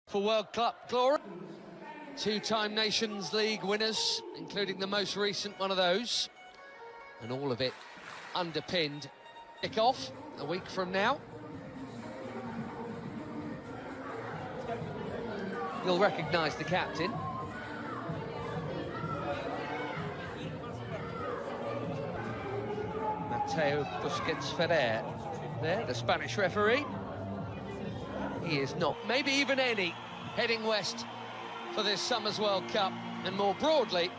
For World Cup glory. Two-time Nations League winners, including the most recent one of those. And all of it underpinned. Kick-off a week from now. You'll recognise the captain. Mateo Busquets Ferrer. There, the Spanish referee. He is not, maybe even any, heading west for this summer's World Cup, and more broadly,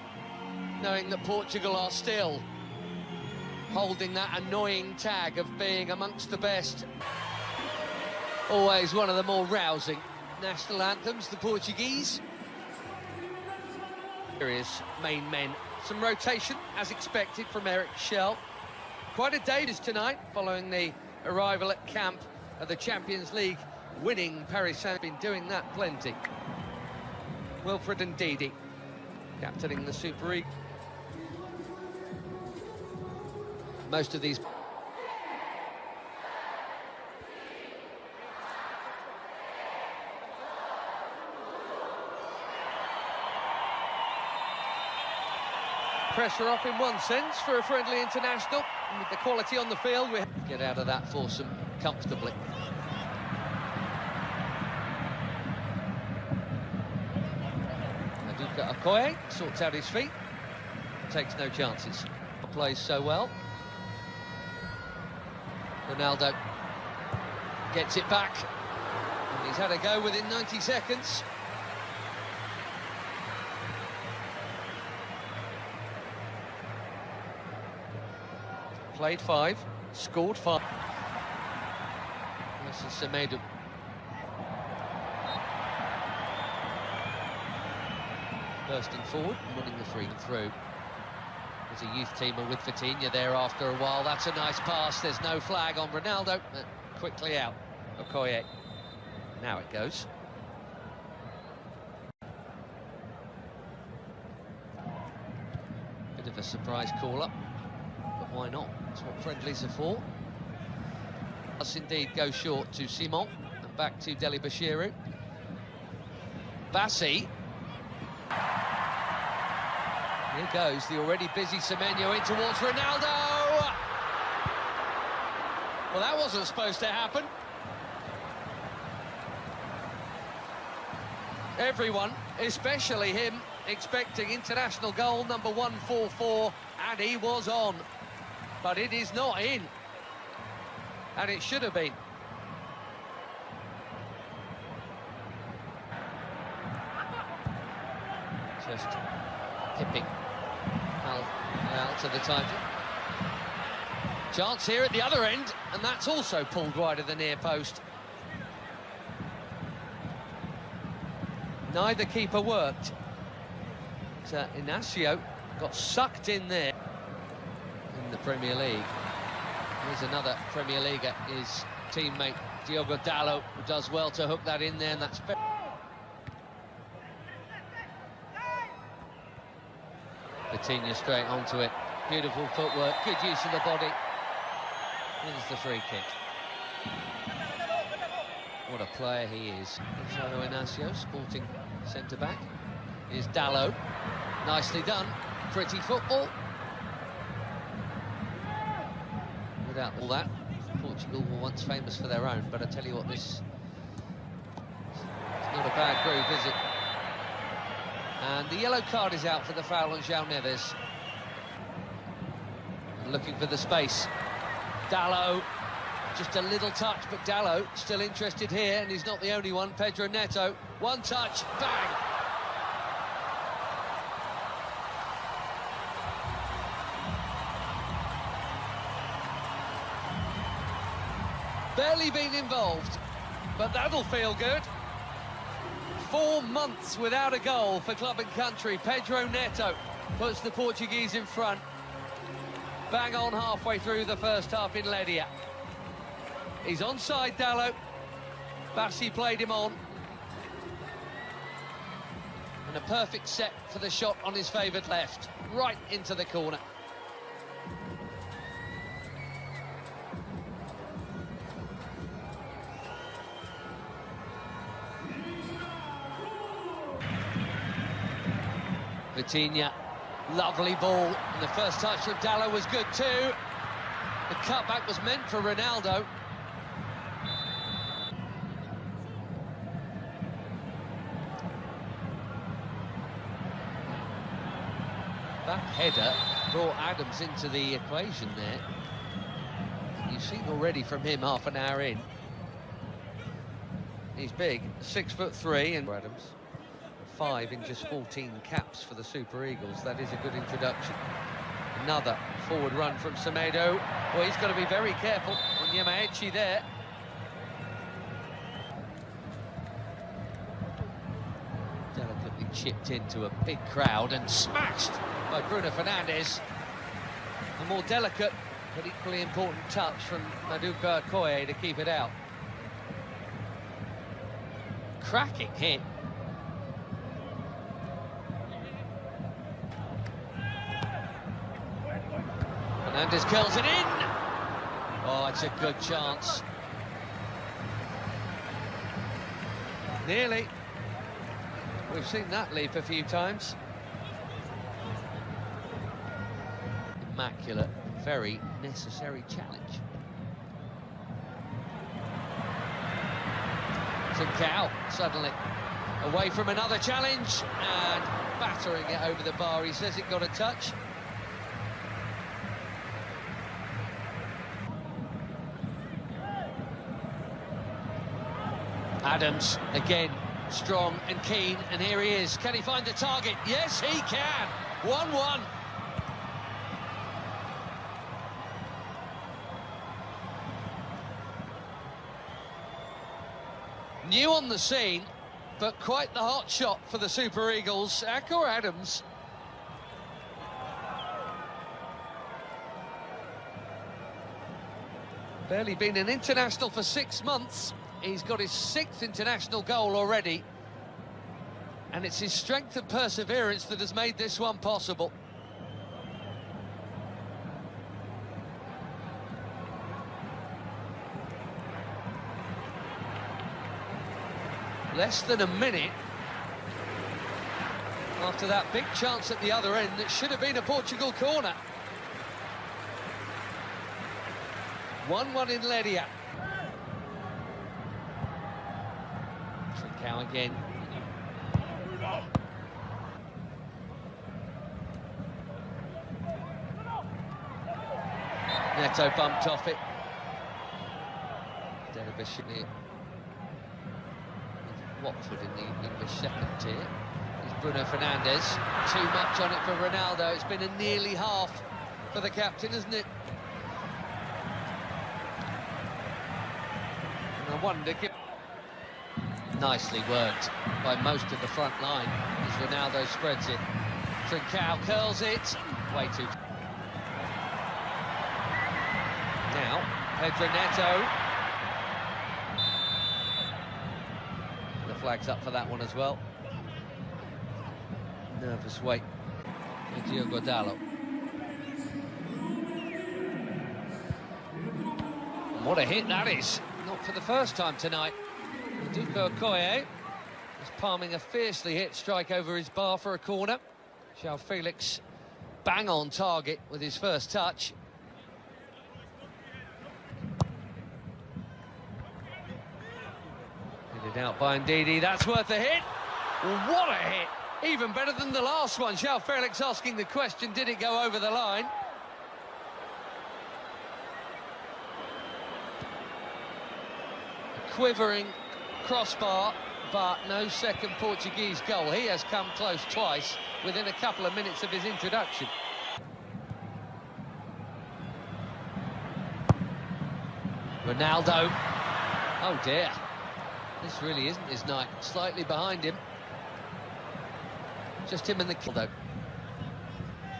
knowing that Portugal are still holding that annoying tag of being amongst the best. Always one of the more rousing national anthems, the Portuguese. Serious main men. Some rotation, as expected, from Eric Schell. Quite a day tonight, following the arrival at camp of the Champions League winning Paris Saint-Germain, been doing that plenty. Wilfred and Didi captaining the Super League. Most of these pressure off in one sense for a friendly international, and with the quality on the field we get out of that foursome comfortably. Okoye sorts out his feet, takes no chances, plays so well. Ronaldo gets it back, and he's had a go within 90 seconds. Played 5, scored 5. This is Semedo. Bursting forward and winning the free through. There's a youth teamer with Vitinha there after a while. That's a nice pass. There's no flag on Ronaldo. Quickly out. Okoye. Now it goes. Bit of a surprise call-up, but why not? That's what friendlies are for. Does indeed go short to Simon and back to XdLqgRVIyX4. Bassi. Here goes the already busy Semenyo in towards Ronaldo. Well, that wasn't supposed to happen. Everyone, especially him, expecting international goal number 144, and he was on. But it is not in. And it should have been. Just hipping out to the title. Chance here at the other end, and that's also pulled wide of the near post. Neither keeper worked. Inacio got sucked in there in the Premier League. Here's another Premier Leaguer, his teammate Diogo Dalot, who does well to hook that in there, and that's Vitinha straight onto it. Beautiful footwork, good use of the body. Here's the free kick. What a player he is. Gonzalo Inacio, sporting centre-back. Here's Dalot. Nicely done. Pretty football. Without all that, Portugal were once famous for their own, but I tell you what, this it's not a bad group, is it? And the yellow card is out for the foul on João Neves. Looking for the space. Dalot, just a little touch, but Dalot still interested here, and he's not the only one. Pedro Neto, one touch, bang! Barely been involved, but that'll feel good. 4 months without a goal for club and country. Pedro Neto puts the Portuguese in front. Bang on halfway through the first half in Ledia. He's onside, Dalot. Bassi played him on. And a perfect set for the shot on his favoured left. Right into the corner. Vitinha, lovely ball, and the first touch from Dalot was good too. The cutback was meant for Ronaldo. That header brought Adams into the equation there. You've seen already from him half an hour in. He's big, 6'3", and Adams 5 in just 14 caps for the Super Eagles. That is a good introduction. Another forward run from Semedo. Well, he's got to be very careful. Onyemaechi there. Delicately chipped into a big crowd and smashed by Bruno Fernandes. A more delicate but equally important touch from Maduka Okoye to keep it out. Cracking hit. Fernandes curls it in. Oh, it's a good chance. Nearly. We've seen that leap a few times. Immaculate, very necessary challenge. Trincao suddenly away from another challenge and battering it over the bar. He says it got a touch. Adams again, strong and keen, and here he is. Can he find the target? Yes, he can. 1-1. New on the scene, but quite the hot shot for the Super Eagles. Akor Adams. Barely been an international for 6 months. He's got his 6th international goal already. And it's his strength and perseverance that has made this one possible. Less than a minute after that big chance at the other end that should have been a Portugal corner. 1-1 in Ledia. Trincao again. Neto bumped off it. Delabishini. Watford in the English second tier. It's Bruno Fernandes. Too much on it for Ronaldo. It's been a nearly half for the captain, isn't it? And I wonder... Nicely worked by most of the front line as Ronaldo spreads it. Trincao curls it. Way too... Now, Pedro Neto. The flag's up for that one as well. Nervous wait. Diogo Dalot. What a hit that is. Not for the first time tonight. Maduka Okoye is palming a fiercely hit strike over his bar for a corner. João Felix bang on target with his first touch. Headed out by Ndidi, that's worth a hit. What a hit! Even better than the last one. João Felix asking the question, did it go over the line? A quivering crossbar, but no second Portuguese goal. He has come close twice within a couple of minutes of his introduction. Ronaldo. Oh dear. This really isn't his night. Slightly behind him. Just him and the kill, though.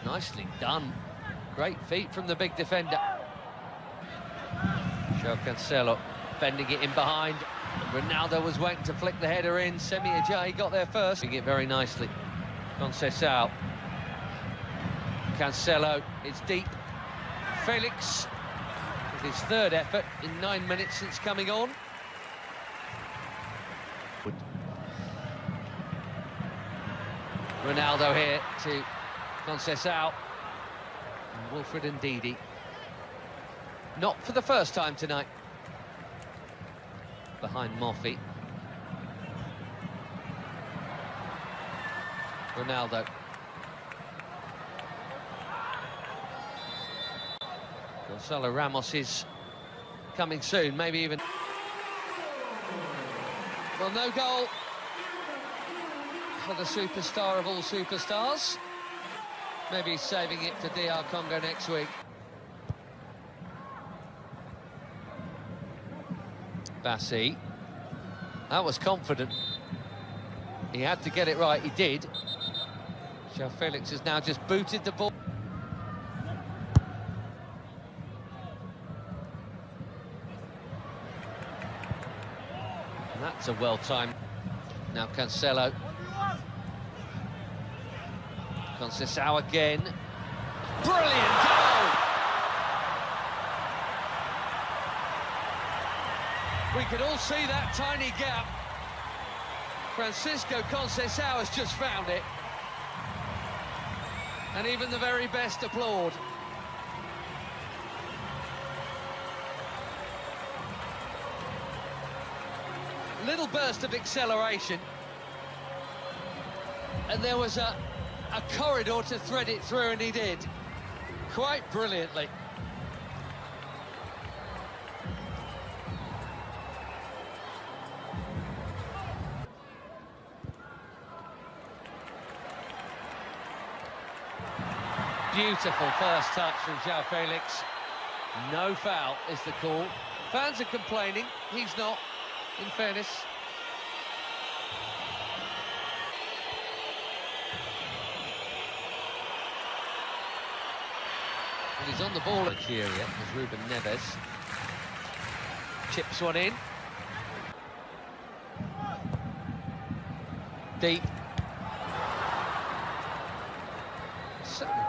Nicely done. Great feet from the big defender. João Cancelo bending it in behind. Ronaldo was waiting to flick the header in. Semi Ajayi got there first. Doing it very nicely. Conceição. Cancelo, it's deep. Felix with his third effort in 9 minutes since coming on. Ronaldo here to Conceição. And Wilfred Ndidi. Not for the first time tonight. Behind Moffey. Ronaldo. Gonzalo Ramos is coming soon, maybe even... Well, no goal for the superstar of all superstars. Maybe he's saving it for DR Congo next week. Bassi. That was confident. He had to get it right, he did. João Felix has now just booted the ball. And that's a well-timed. Now Cancelo. Conceição again. Brilliant goal! We could all see that tiny gap. Francisco Conceição has just found it. And even the very best applaud. Little burst of acceleration. And there was a corridor to thread it through, and he did. Quite brilliantly. Beautiful first touch from João Felix. No foul is the call. Fans are complaining, he's not, in fairness. And he's on the ball at Nigeria, as Ruben Neves. Chips one in. Deep.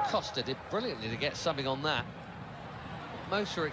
Costa did brilliantly to get something on that. Most are